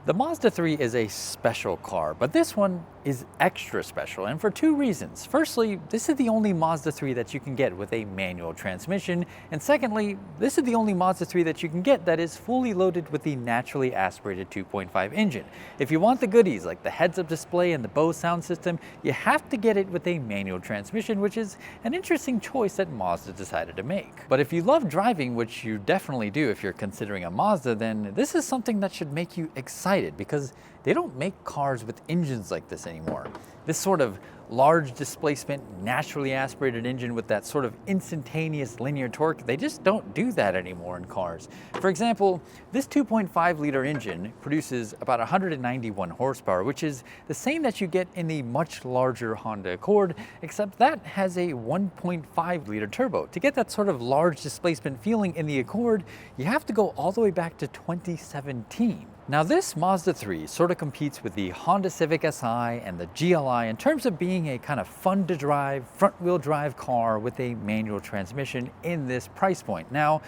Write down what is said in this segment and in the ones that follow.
The Mazda 3 is a special car, but this one is extra special, and for two reasons. Firstly, this is the only Mazda 3 that you can get with a manual transmission, and secondly, this is the only Mazda 3 that you can get that is fully loaded with the naturally aspirated 2.5 engine. If you want the goodies like the heads-up display and the Bose sound system, you have to get it with a manual transmission, which is an interesting choice that Mazda decided to make. But if you love driving, which you definitely do if you're considering a Mazda, then this is something that should make you excited because they don't make cars with engines like this anymore. This sort of large displacement, naturally aspirated engine with that sort of instantaneous linear torque, they just don't do that anymore in cars. For example, this 2.5 liter engine produces about 191 horsepower, which is the same that you get in the much larger Honda Accord, except that has a 1.5 liter turbo. To get that sort of large displacement feeling in the Accord, you have to go all the way back to 2017. Now this Mazda 3 sort of competes with the Honda Civic Si and the GLI in terms of being a kind of fun to drive, front wheel drive car with a manual transmission in this price point. Now,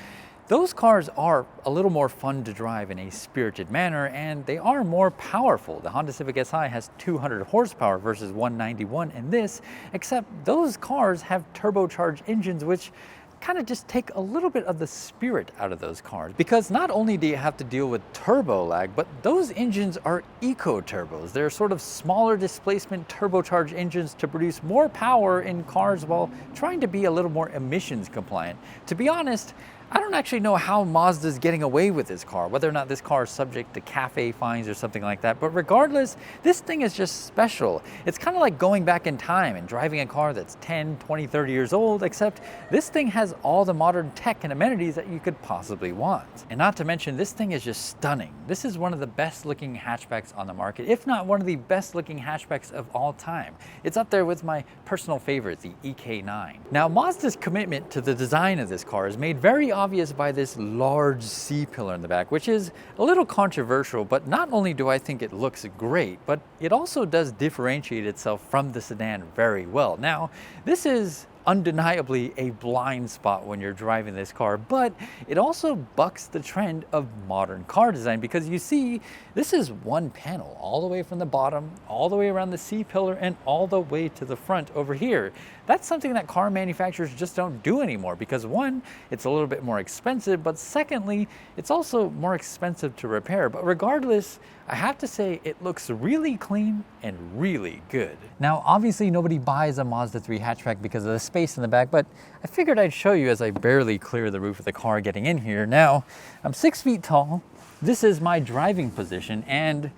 those cars are a little more fun to drive in a spirited manner, and they are more powerful. The Honda Civic Si has 200 horsepower versus 191 in this, except those cars have turbocharged engines which kind of just take a little bit of the spirit out of those cars, because not only do you have to deal with turbo lag, but those engines are eco turbos. They're sort of smaller displacement turbocharged engines to produce more power in cars while trying to be a little more emissions compliant. To be honest, I don't actually know how Mazda's getting away with this car, whether or not this car is subject to CAFE fines or something like that, but regardless, this thing is just special. It's kind of like going back in time and driving a car that's 10, 20, 30 years old, except this thing has all the modern tech and amenities that you could possibly want. And not to mention, this thing is just stunning. This is one of the best looking hatchbacks on the market, if not one of the best looking hatchbacks of all time. It's up there with my personal favorite, the EK9. Now, Mazda's commitment to the design of this car is made very obvious by this large C-pillar in the back, which is a little controversial, but not only do I think it looks great, but it also does differentiate itself from the sedan very well. Now, this is undeniably a blind spot when you're driving this car, but it also bucks the trend of modern car design, because you see, this is one panel all the way from the bottom, all the way around the C-pillar, and all the way to the front over here. That's something that car manufacturers just don't do anymore, because one, it's a little bit more expensive, but secondly, it's also more expensive to repair. But regardless, I have to say it looks really clean and really good. Now, obviously nobody buys a Mazda 3 hatchback because of the space in the back, but I figured I'd show you as I barely clear the roof of the car getting in here. Now, I'm 6 feet tall. This is my driving position, and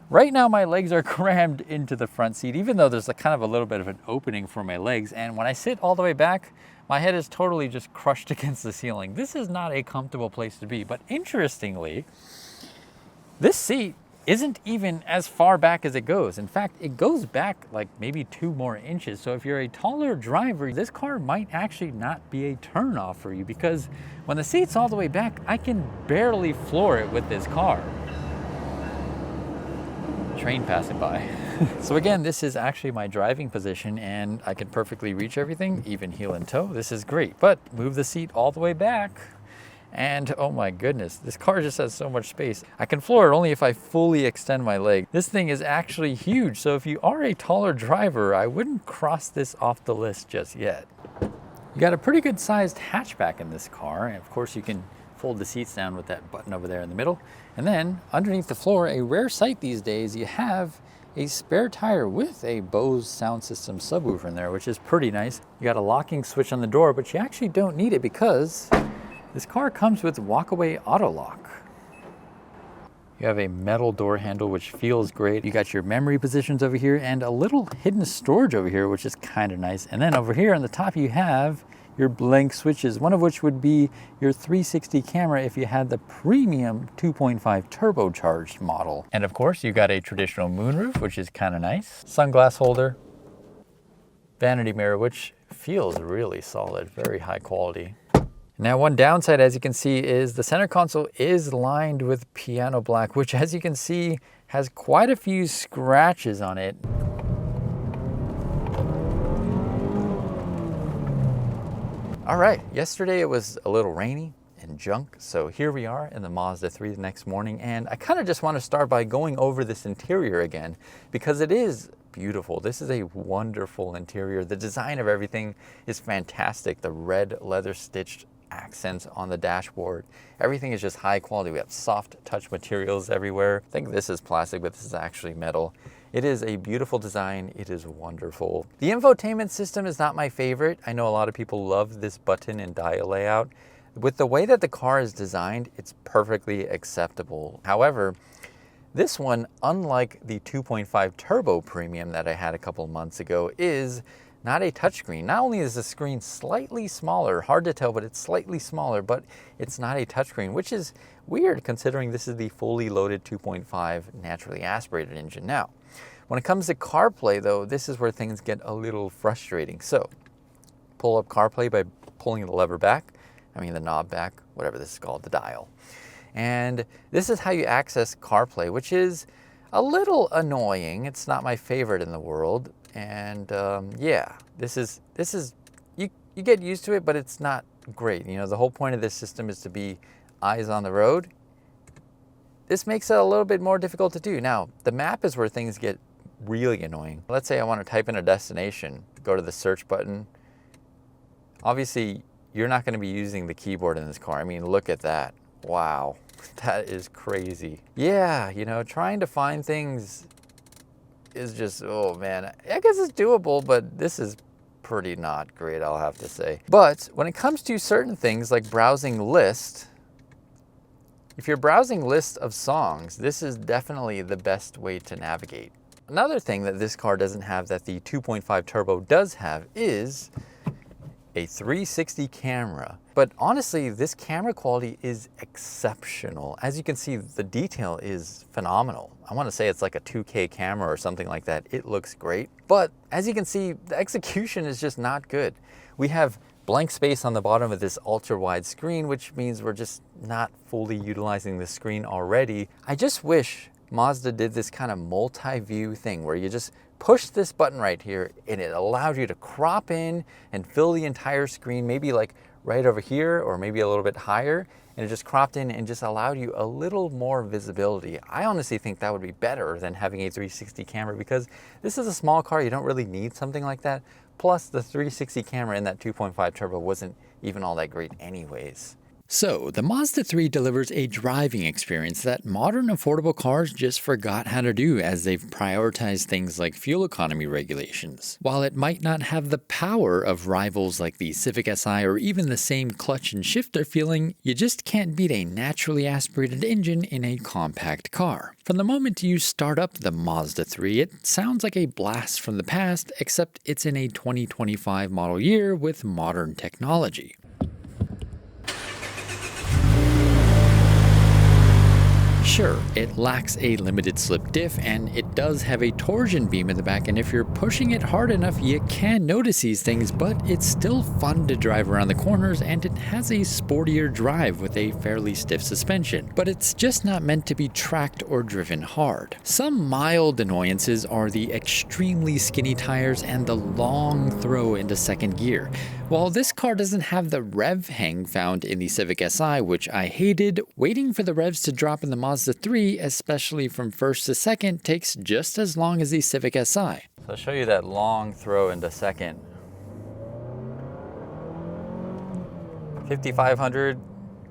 right now my legs are crammed into the front seat, even though there's kind of a little bit of an opening for my legs. And when I sit all the way back, my head is totally just crushed against the ceiling. This is not a comfortable place to be, but interestingly, this seat isn't even as far back as it goes. In fact, it goes back like maybe 2 more inches. So if you're a taller driver, this car might actually not be a turnoff for you, because when the seat's all the way back, I can barely floor it with this car. Train passing by. So again, this is actually my driving position, and I can perfectly reach everything, even heel and toe. This is great, but move the seat all the way back, and oh my goodness, this car just has so much space. I can floor it only if I fully extend my leg. This thing is actually huge, so if you are a taller driver, I wouldn't cross this off the list just yet. You got a pretty good sized hatchback in this car, and of course you can fold the seats down with that button over there in the middle. And then underneath the floor, a rare sight these days, you have a spare tire with a Bose sound system subwoofer in there, which is pretty nice. You got a locking switch on the door, but you actually don't need it because this car comes with walkaway auto lock. You have a metal door handle, which feels great. You got your memory positions over here and a little hidden storage over here, which is kind of nice. And then over here on the top, you have your blank switches, one of which would be your 360 camera if you had the premium 2.5 turbocharged model. And of course, you got a traditional moonroof, which is kind of nice. Sunglass holder, vanity mirror, which feels really solid, very high quality. Now, one downside, as you can see, is the center console is lined with piano black, which, as you can see, has quite a few scratches on it. All right, yesterday it was a little rainy, and some junk. So here we are in the Mazda 3 the next morning, and I kind of just want to start by going over this interior again because it is beautiful. This is a wonderful interior. The design of everything is fantastic. The red leather stitched accents on the dashboard. Everything is just high quality. We have soft touch materials everywhere. I think this is plastic, but this is actually metal. It is a beautiful design. It is wonderful. The infotainment system is not my favorite. I know a lot of people love this button and dial layout. With the way that the car is designed, it's perfectly acceptable. However, this one, unlike the 2.5 Turbo Premium that I had a couple months ago, is not a touchscreen. Not only is the screen slightly smaller, hard to tell, but it's slightly smaller, but it's not a touchscreen, which is weird considering this is the fully loaded 2.5 naturally aspirated engine. Now, when it comes to CarPlay though, this is where things get a little frustrating. So, pull up CarPlay by pulling the lever back, the knob back, whatever this is called, the dial. And this is how you access CarPlay, which is a little annoying. It's not my favorite in the world. And yeah, this is you get used to it, but it's not great. The whole point of this system is to be eyes on the road. This makes it a little bit more difficult to do. Now, the map is where things get really annoying. Let's say I want to type in a destination, go to the search button. Obviously, you're not going to be using the keyboard in this car. Look at that. Wow, that is crazy. Yeah, trying to find things is just, oh man, I guess it's doable, but this is pretty not great, I'll have to say. But when it comes to certain things like browsing list, if you're browsing lists of songs, this is definitely the best way to navigate. Another thing that this car doesn't have that the 2.5 Turbo does have is a 360 camera. But honestly, this camera quality is exceptional. As you can see, the detail is phenomenal. I want to say it's like a 2K camera or something like that. It looks great. But as you can see, the execution is just not good. We have blank space on the bottom of this ultra wide screen, which means we're just not fully utilizing the screen already. I just wish Mazda did this kind of multi-view thing where you just push this button right here and it allowed you to crop in and fill the entire screen, maybe like right over here or maybe a little bit higher, and it just cropped in and just allowed you a little more visibility. I honestly think that would be better than having a 360 camera because this is a small car. You don't really need something like that. Plus the 360 camera in that 2.5 Turbo wasn't even all that great anyways. So, the Mazda 3 delivers a driving experience that modern affordable cars just forgot how to do as they've prioritized things like fuel economy regulations. While it might not have the power of rivals like the Civic Si or even the same clutch and shifter feeling, you just can't beat a naturally aspirated engine in a compact car. From the moment you start up the Mazda 3, it sounds like a blast from the past, except it's in a 2025 model year with modern technology. Sure, it lacks a limited slip diff and it does have a torsion beam in the back, and if you're pushing it hard enough you can notice these things, but it's still fun to drive around the corners and it has a sportier drive with a fairly stiff suspension, but it's just not meant to be tracked or driven hard. Some mild annoyances are the extremely skinny tires and the long throw into second gear. While this car doesn't have the rev hang found in the Civic Si, which I hated, waiting for the revs to drop in the Mazda 3, especially from first to second, takes just as long as the Civic Si. So I'll show you that long throw into second. 5,500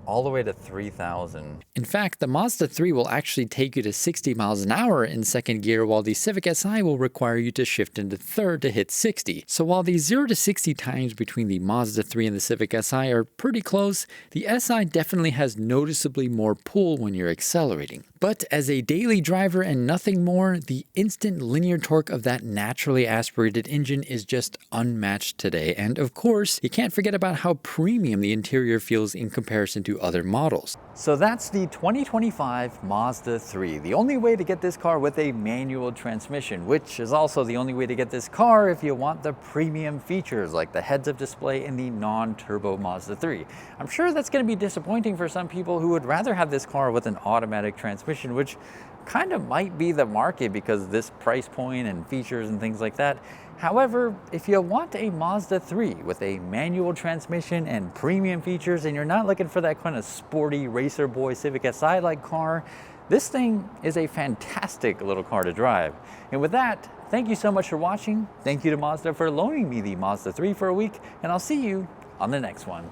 all the way to 3,000. In fact, the Mazda 3 will actually take you to 60 miles an hour in second gear, while the Civic Si will require you to shift into third to hit 60. So while the 0 to 60 times between the Mazda 3 and the Civic Si are pretty close, the Si definitely has noticeably more pull when you're accelerating. But as a daily driver and nothing more, the instant linear torque of that naturally aspirated engine is just unmatched today. And of course, you can't forget about how premium the interior feels in comparison to other models. So that's the 2025 Mazda 3, the only way to get this car with a manual transmission, which is also the only way to get this car if you want the premium features like the heads-up display in the non-turbo Mazda 3. I'm sure that's going to be disappointing for some people who would rather have this car with an automatic transmission, which kind of might be the market because this price point and features and things like that. However, if you want a Mazda 3 with a manual transmission and premium features and you're not looking for that kind of sporty racer boy Civic Si-like car, this thing is a fantastic little car to drive. And with that, thank you so much for watching. Thank you to Mazda for loaning me the Mazda 3 for a week, and I'll see you on the next one.